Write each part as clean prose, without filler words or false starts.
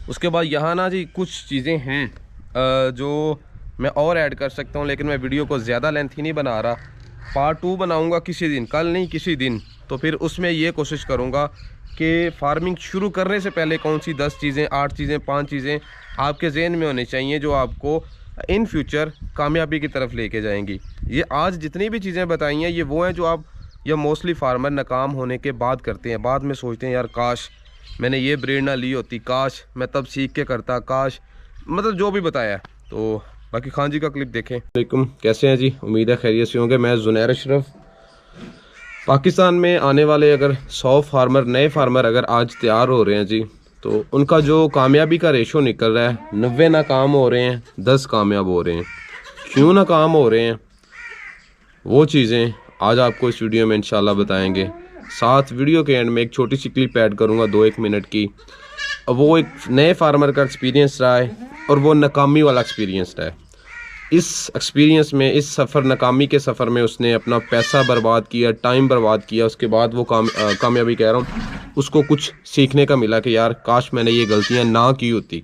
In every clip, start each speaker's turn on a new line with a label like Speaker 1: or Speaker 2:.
Speaker 1: उसके बाद यहाँ ना जी कुछ चीज़ें हैं जो मैं और ऐड कर सकता हूँ, लेकिन मैं वीडियो को ज़्यादा लेंथी नहीं बना रहा। पार्ट 2 बनाऊँगा किसी दिन, कल नहीं किसी दिन। तो फिर उसमें ये कोशिश करूँगा कि फार्मिंग शुरू करने से पहले कौन सी 10 चीज़ें, 8 चीज़ें, 5 चीज़ें आपके जहन में होनी चाहिए जो आपको इन फ्यूचर कामयाबी की तरफ लेके जाएंगी। ये आज जितनी भी चीज़ें बताई हैं ये वो हैं जो आप या मोस्टली फार्मर नाकाम होने के बाद करते हैं। बाद में सोचते हैं यार काश मैंने ये ब्रीड ना ली होती, काश मैं तब सीख के करता, काश मतलब जो भी बताया। तो बाकी खान जी का क्लिप देखें। वालेकुम, कैसे हैं जी? उम्मीद है खैरियत से होंगे। मैं ज़ुनैर अशरफ। पाकिस्तान में आने वाले अगर 100 फार्मर, नए फार्मर अगर आज तैयार हो रहे हैं जी, तो उनका जो कामयाबी का रेशो निकल रहा है, 90 नाकाम हो रहे हैं, 10 कामयाब हो रहे हैं। क्यों नाकाम हो रहे हैं वो चीज़ें आज आपको इस वीडियो में इंशाल्लाह बताएंगे। साथ वीडियो के एंड में एक छोटी सी क्लिप ऐड करूंगा 2-1 मिनट की। अब वो एक नए फार्मर का एक्सपीरियंस रहा है और वो नाकामी वाला एक्सपीरियंस रहा है। इस एक्सपीरियंस में, इस सफ़र, नाकामी के सफ़र में उसने अपना पैसा बर्बाद किया, टाइम बर्बाद किया। उसके बाद वो कामयाबी कह रहा हूँ, उसको कुछ सीखने का मिला कि यार काश मैंने ये गलतियाँ ना की होती।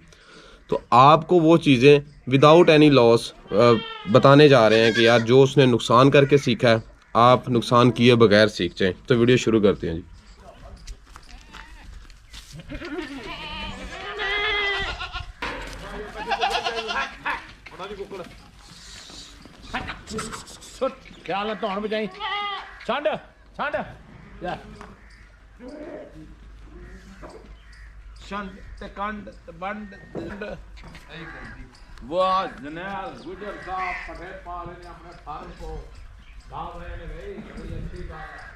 Speaker 1: तो आपको वो चीज़ें विदाउट एनी लॉस बताने जा रहे हैं कि यार जो उसने नुकसान करके सीखा है, आप नुकसान किए बगैर सीख जाएं। तो वीडियो शुरू करते हैं जी।
Speaker 2: ख्याल है तो बचाई छंड छंड छंड ते कंड ते बंड वाह जनेल गुजर साहब पठे पा रहे हैं अपने फार्म को गाँव रहे हैं भाई, बड़ी अच्छी बात है।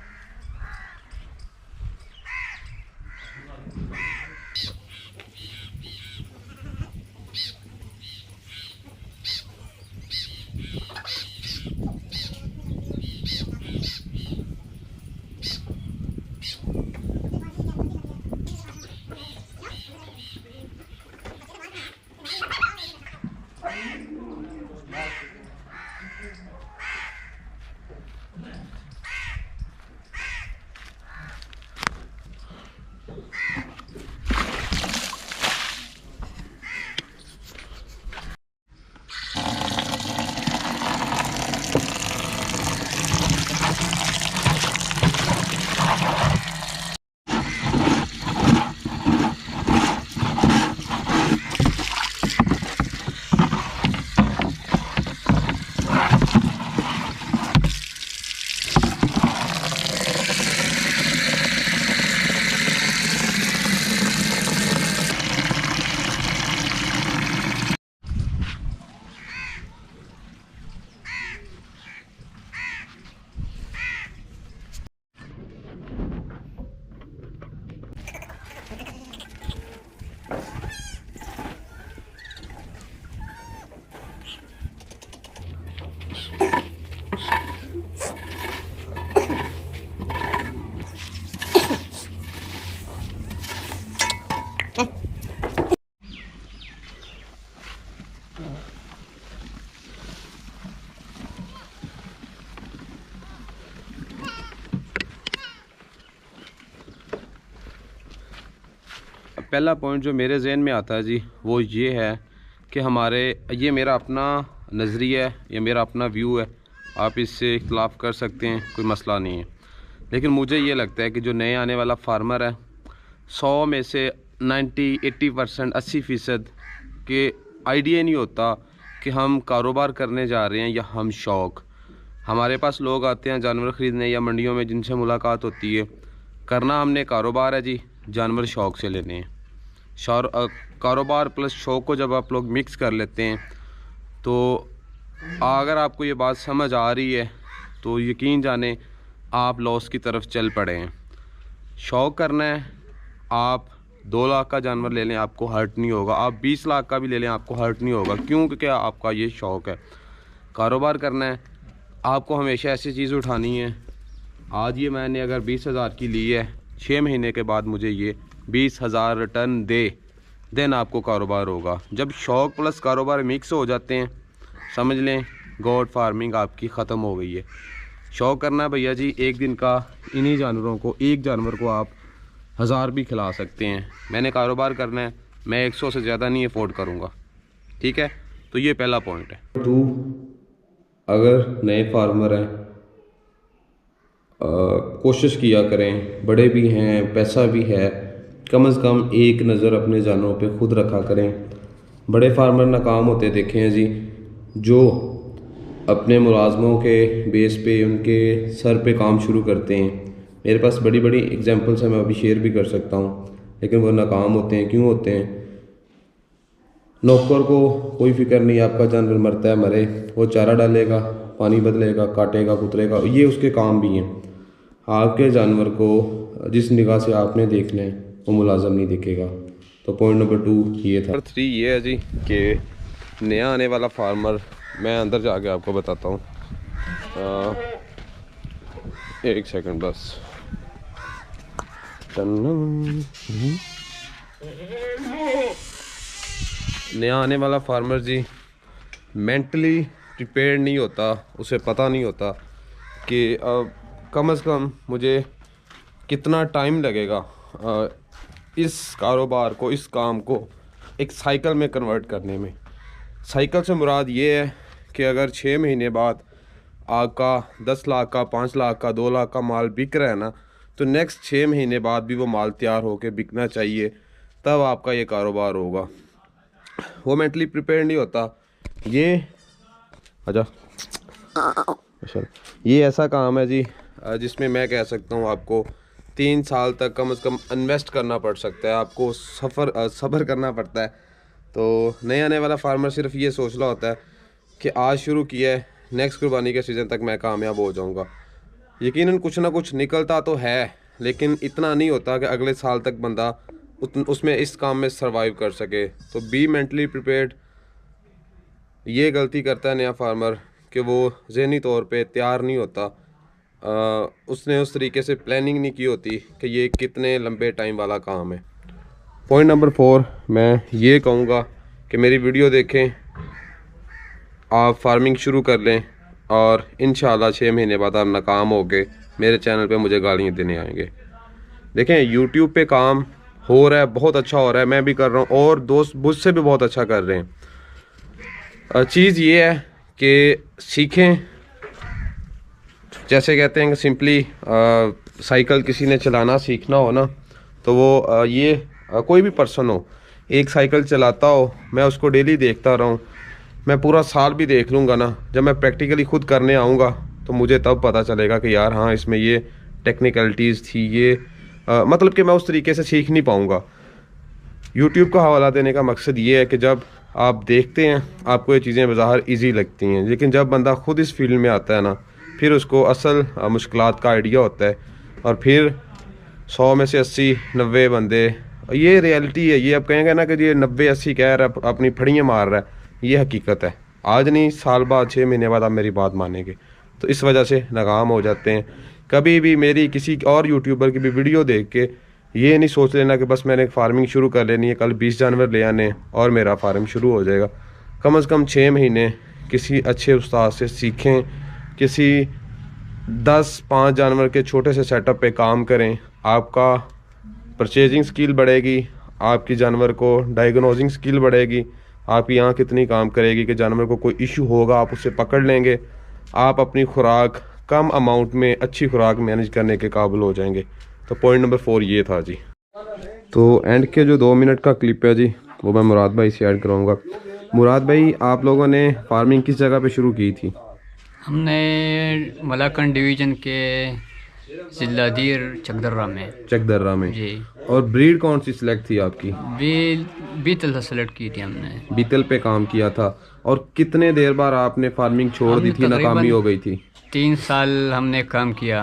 Speaker 1: पहला पॉइंट जो मेरे जहन में आता है जी वो ये है कि ये मेरा अपना नज़रिया है, ये मेरा अपना व्यू है। आप इससे इख्तलाफ कर सकते हैं, कोई मसला नहीं है। लेकिन मुझे ये लगता है कि जो नए आने वाला फार्मर है, 100 में से 90-80%, 80% के आइडिया नहीं होता कि हम कारोबार करने जा रहे हैं या हम शौक़। हमारे पास लोग आते हैं जानवर ख़रीदने या मंडियों में जिनसे मुलाकात होती है, करना हमने कारोबार है जी, जानवर शौक़ से लेने हैं। कारोबार प्लस शौक़ को जब आप लोग मिक्स कर लेते हैं तो अगर आपको ये बात समझ आ रही है तो यकीन जाने आप लॉस की तरफ चल पड़े हैं। शौक़ करना है, आप 2 लाख का जानवर ले लें, आपको हर्ट नहीं होगा। आप 20 लाख का भी ले लें, आपको हर्ट नहीं होगा। क्यों? क्योंकि आपका ये शौक़ है। कारोबार करना है, आपको हमेशा ऐसी चीज़ उठानी है। आज ये मैंने अगर 20,000 की ली है, 6 महीने के बाद मुझे ये 20,000 रिटर्न देन आपको कारोबार होगा। जब शौक़ प्लस कारोबार मिक्स हो जाते हैं, समझ लें गोट फार्मिंग आपकी ख़त्म हो गई है। शौक़ करना है भैया जी, एक दिन का इन्हीं जानवरों को, एक जानवर को आप 1000 भी खिला सकते हैं। मैंने कारोबार करना है, मैं 100 से ज़्यादा नहीं अफोर्ड करूँगा। ठीक है, तो ये पहला पॉइंट है। टू, अगर नए फार्मर हैं, कोशिश किया करें, बड़े भी हैं, पैसा भी है, कम से कम एक नज़र अपने जानवरों पे खुद रखा करें। बड़े फार्मर नाकाम होते देखे हैं जी, जो अपने मुलाजमों के बेस पे उनके सर पे काम शुरू करते हैं। मेरे पास बड़ी बड़ी एग्जांपल्स हैं, मैं अभी शेयर भी कर सकता हूँ, लेकिन वो नाकाम होते हैं। क्यों होते हैं? नौकर को कोई फिक्र नहीं, आपका जानवर मरता है मरे, वो चारा डालेगा, पानी बदलेगा, काटेगा, कुतरेगा, ये उसके काम भी हैं। आपके जानवर को जिस निगाह से आपने देखना है वो मुलाजम नहीं देखेगा। तो पॉइंट नंबर 2 ये था। नंबर 3 ये है जी कि नया आने वाला फार्मर, मैं अंदर जाके आपको बताता हूँ, एक सेकंड बस। नया आने वाला फार्मर जी मेंटली प्रिपेयर नहीं होता, उसे पता नहीं होता कि कम से कम मुझे कितना टाइम लगेगा इस कारोबार को, इस काम को एक साइकिल में कन्वर्ट करने में। साइकिल से मुराद ये है कि अगर 6 महीने बाद आपका 10 लाख का, 5 लाख का, 2 लाख का माल बिक रहा है ना, तो नेक्स्ट 6 महीने बाद भी वो माल तैयार होकर बिकना चाहिए, तब आपका ये कारोबार होगा। वो मेंटली प्रिपेयर नहीं होता। ये अच्छा, ये ऐसा काम है जी जिसमें मैं कह सकता हूँ आपको 3 साल तक कम से कम इन्वेस्ट करना पड़ सकता है, आपको सफ़र करना पड़ता है। तो नया आने वाला फार्मर सिर्फ ये सोच रहा होता है कि आज शुरू किया है, नेक्स्ट कुर्बानी के सीज़न तक मैं कामयाब हो जाऊँगा। यकीनन कुछ ना कुछ निकलता तो है, लेकिन इतना नहीं होता कि अगले साल तक बंदा उसमें इस काम में सरवाइव कर सके। तो बी मेंटली प्रिपेयर्ड। ये गलती करता है नया फार्मर कि वो ज़हनी तौर पे तैयार नहीं होता, उसने उस तरीके से प्लानिंग नहीं की होती कि ये कितने लंबे टाइम वाला काम है। पॉइंट नंबर 4 मैं ये कहूँगा कि मेरी वीडियो देखें, आप फार्मिंग शुरू कर लें और इंशाल्लाह 6 महीने बाद आप नाकाम हो गए, मेरे चैनल पे मुझे गालियाँ देने आएंगे। देखें, यूट्यूब पे काम हो रहा है, बहुत अच्छा हो रहा है, मैं भी कर रहा हूँ और दोस्त मुझसे भी बहुत अच्छा कर रहे हैं। चीज़ ये है कि सीखें। जैसे कहते हैं कि सिंपली साइकिल किसी ने चलाना सीखना हो ना, तो वो कोई भी पर्सन हो, एक साइकिल चलाता हो, मैं उसको डेली देखता रहा हूँ, मैं पूरा साल भी देख लूँगा ना, जब मैं प्रैक्टिकली खुद करने आऊँगा तो मुझे तब पता चलेगा कि यार हाँ, इसमें ये टेक्निकलिटीज़ थी, ये मतलब कि मैं उस तरीके से सीख नहीं पाऊँगा। यूट्यूब का हवाला देने का मकसद ये है कि जब आप देखते हैं आपको ये चीज़ें बाज़ाहिर ईजी लगती हैं, लेकिन जब बंदा खुद इस फील्ड में आता है ना, फिर उसको असल मुश्किलात का आइडिया होता है, और फिर 100 में से 80-90 बंदे, ये रियलिटी है। ये अब कहेंगे ना कि ये 90-80 कह रहा है, अपनी फड़ियाँ मार रहा है, ये हकीकत है। आज नहीं, साल बाद, 6 महीने बाद आप मेरी बात मानेंगे। तो इस वजह से नाकाम हो जाते हैं। कभी भी मेरी किसी और यूट्यूबर की भी वीडियो देख के ये नहीं सोच लेना कि बस मैंने फार्मिंग शुरू कर लेनी है, कल 20 जानवर ले आने और मेरा फार्म शुरू हो जाएगा। कम से कम 6 महीने किसी अच्छे उस्ताद से सीखें, किसी 10-5 जानवर के छोटे से सेटअप पे काम करें, आपका परचेजिंग स्किल बढ़ेगी, आपकी जानवर को डायग्नोजिंग स्किल बढ़ेगी, आपकी आँख कितनी काम करेगी कि जानवर को कोई इशू होगा आप उससे पकड़ लेंगे, आप अपनी खुराक कम अमाउंट में अच्छी खुराक मैनेज करने के काबिल हो जाएंगे। तो पॉइंट नंबर 4 ये था जी। तो एंड के जो 2 मिनट का क्लिप है जी, वो मैं मुराद भाई से ऐड कराऊंगा। मुराद भाई, आप लोगों ने फार्मिंग किस जगह पे शुरू की थी?
Speaker 3: हमने मलाकंड डिवीज़न के जिलादीर चकदर्रा में
Speaker 2: जी।
Speaker 1: और ब्रीड कौन सी सिलेक्ट थी आपकी?
Speaker 3: बीतल से सेलेक्ट की थी हमने।
Speaker 1: बीतल पे काम किया था। और कितने देर बाद आपने फार्मिंग छोड़ दी थी, नाकामी हो गई थी?
Speaker 3: 3 साल हमने काम किया,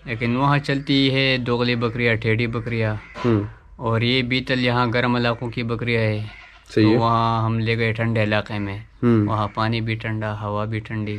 Speaker 3: लेकिन वहाँ चलती है दोगली बकरियाँ, टेढ़ी बकरियाँ, और ये बीतल यहाँ गर्म इलाकों की बकरियाँ है।
Speaker 1: सही
Speaker 3: तो
Speaker 1: है।
Speaker 3: वहाँ हम ले गए ठंडे इलाके में, वहाँ पानी भी ठंडा, हवा भी ठंडी।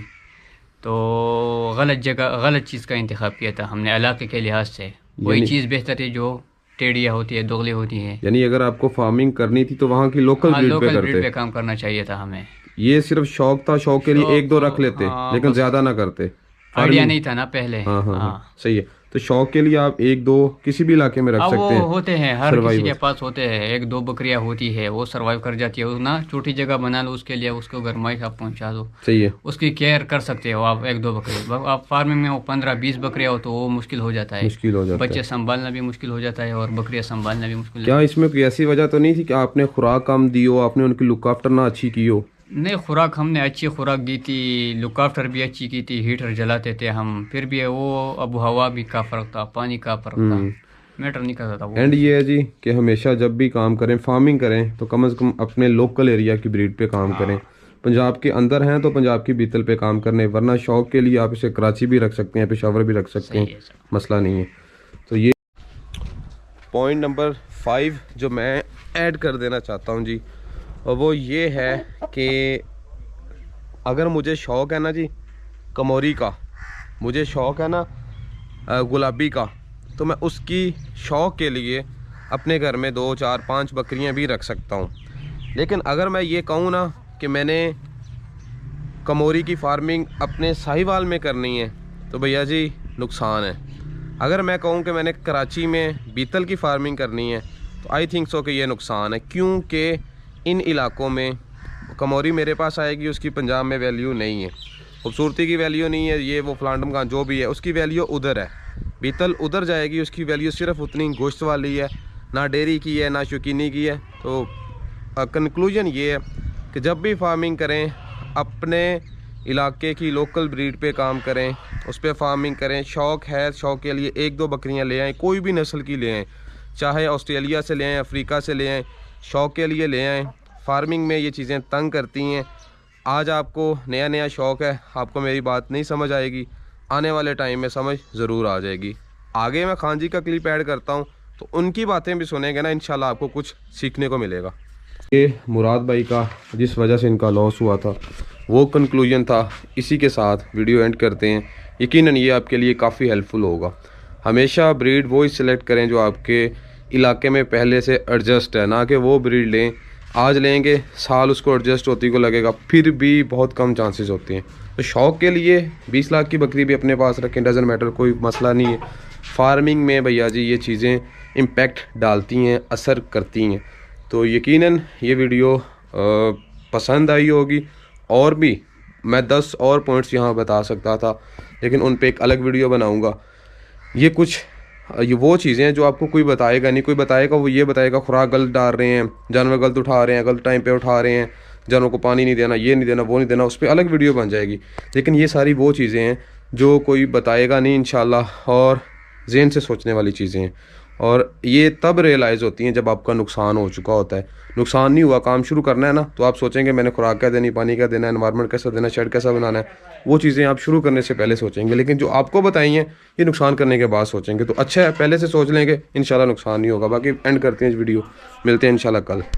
Speaker 3: तो गलत जगह, गलत चीज़ का इंतखाब किया था हमने इलाके के लिहाज से। वही चीज़ बेहतर है जो टेढ़ियाँ होती है, दोगली होती है।
Speaker 1: यानी अगर आपको फार्मिंग करनी थी तो वहाँ की लोकल ब्रीड पे
Speaker 3: काम करना चाहिए था हमें।
Speaker 1: ये सिर्फ शौक था, शौक के लिए 1-2 रख लेते, लेकिन ज्यादा ना करते।
Speaker 3: आइडिया नहीं था ना पहले।
Speaker 1: हाँ, सही है। तो शौक के लिए आप एक दो किसी भी इलाके में रख
Speaker 3: हाँ वो
Speaker 1: सकते हैं।
Speaker 3: होते हैं, हर किसी
Speaker 1: survival।
Speaker 3: के पास होते हैं, एक दो बकरियां होती है, वो सरवाइव कर जाती है। उस ना छोटी जगह बना लो उसके लिए, उसको गरमाइश आप पहुंचा दो,
Speaker 1: सही है,
Speaker 3: उसकी केयर कर सकते हो आप। एक दो बकरी आप फार्मिंग में वो 15-20 बकरियां हो तो वो मुश्किल हो जाता है,
Speaker 1: मुश्किल हो जाता
Speaker 3: बच्चे
Speaker 1: है।
Speaker 3: संभालना भी मुश्किल हो जाता है और बकरियां संभालना भी मुश्किल
Speaker 1: क्या इसमें कोई ऐसी वजह तो नहीं थी कि आपने खुराक कम दी हो, आपने उनकी लुक आफ्टर ना अच्छी की हो?
Speaker 3: नहीं, खुराक हमने अच्छी खुराक दी थी, लुक आफ्टर भी अच्छी की थी, हीटर जलाते थे हम, फिर भी वो अब हवा भी का फ़र्क था, पानी का फ़र्क था, मैटर नहीं करता था वो।
Speaker 1: एंड ये है जी कि हमेशा जब भी काम करें, फार्मिंग करें, तो कम से कम अपने लोकल एरिया की ब्रीड पे काम करें। पंजाब के अंदर हैं तो पंजाब की बीतल पे काम करने, वरना शौक के लिए आप इसे कराची भी रख सकते हैं, पेशावर भी रख सकते
Speaker 3: सही
Speaker 1: हैं,
Speaker 3: है सर।
Speaker 1: मसला नहीं है। तो ये पॉइंट नंबर 5 जो मैं ऐड कर देना चाहता हूँ जी, और वो ये है कि अगर मुझे शौक़ है ना जी कमोरी का, मुझे शौक़ है ना गुलाबी का, तो मैं उसकी शौक़ के लिए अपने घर में 2, 4, 5 बकरियां भी रख सकता हूँ। लेकिन अगर मैं ये कहूँ ना कि मैंने कमोरी की फार्मिंग अपने साहिवाल में करनी है, तो भैया जी नुकसान है। अगर मैं कहूँ कि मैंने कराची में बीतल की फार्मिंग करनी है, तो आई थिंक सो कि ये नुकसान है, क्योंकि इन इलाकों में कमोरी मेरे पास आएगी, उसकी पंजाब में वैल्यू नहीं है, खूबसूरती की वैल्यू नहीं है, ये वो फलांडम का जो भी है उसकी वैल्यू उधर है। बीतल उधर जाएगी, उसकी वैल्यू सिर्फ उतनी गोश्त वाली है, ना डेयरी की है ना शौकीनी की है। तो कंक्लूजन ये है कि जब भी फार्मिंग करें अपने इलाके की लोकल ब्रीड पे काम करें, उस पर फार्मिंग करें। शौक़ है, शौक़ के लिए 1-2 बकरियां ले आएँ, कोई भी नस्ल की ले आएँ, चाहे ऑस्ट्रेलिया से ले आएँ, अफ्रीका से ले आएँ, शौक़ के लिए ले आएँ। फार्मिंग में ये चीज़ें तंग करती हैं। आज आपको नया नया शौक़ है, आपको मेरी बात नहीं समझ आएगी, आने वाले टाइम में समझ ज़रूर आ जाएगी। आगे मैं खान जी का क्लिप ऐड करता हूँ, तो उनकी बातें भी सुनेंगे ना, इंशाल्लाह आपको कुछ सीखने को मिलेगा। ये मुराद भाई का जिस वजह से इनका लॉस हुआ था वो कंक्लूजन था, इसी के साथ वीडियो एंड करते हैं। यकीनन ये आपके लिए काफ़ी हेल्पफुल होगा। हमेशा ब्रीड वो ही सिलेक्ट करें जो आपके इलाके में पहले से एडजस्ट है, ना कि वो ब्रीड लें, आज लेंगे साल उसको एडजस्ट होती को लगेगा, फिर भी बहुत कम चांसेस होते हैं। तो शौक़ के लिए 20 लाख की बकरी भी अपने पास रखें, डजन मैटर, कोई मसला नहीं है। फार्मिंग में भैया जी ये चीज़ें इम्पेक्ट डालती हैं, असर करती हैं। तो यकीनन ये वीडियो पसंद आई होगी, और भी मैं 10 और पॉइंट्स यहाँ बता सकता था, लेकिन उन पे एक अलग वीडियो बनाऊँगा। ये वो चीज़ें हैं जो आपको कोई बताएगा नहीं, कोई बताएगा वो ये बताएगा खुराक गलत डाल रहे हैं, जानवर गलत उठा रहे हैं, गलत टाइम पे उठा रहे हैं, जानवर को पानी नहीं देना, ये नहीं देना, वो नहीं देना, उस पर अलग वीडियो बन जाएगी। लेकिन ये सारी वो चीज़ें हैं जो कोई बताएगा नहीं इंशाल्लाह, और ज़हन से सोचने वाली चीज़ें हैं, और ये तब रियलाइज़ होती हैं जब आपका नुकसान हो चुका होता है। नुकसान नहीं हुआ, काम शुरू करना है ना, तो आप सोचेंगे मैंने खुराक क्या देनी, पानी क्या देना, एनवायरनमेंट कैसा देना, शेड कैसा बनाना है, वो चीज़ें आप शुरू करने से पहले सोचेंगे। लेकिन जो आपको बताई हैं ये नुकसान करने के बाद सोचेंगे, तो अच्छा है पहले से सोच लेंगे, इंशाल्लाह नुकसान नहीं होगा। बाकी एंड करते हैं इस वीडियो, मिलते हैं इंशाल्लाह कल।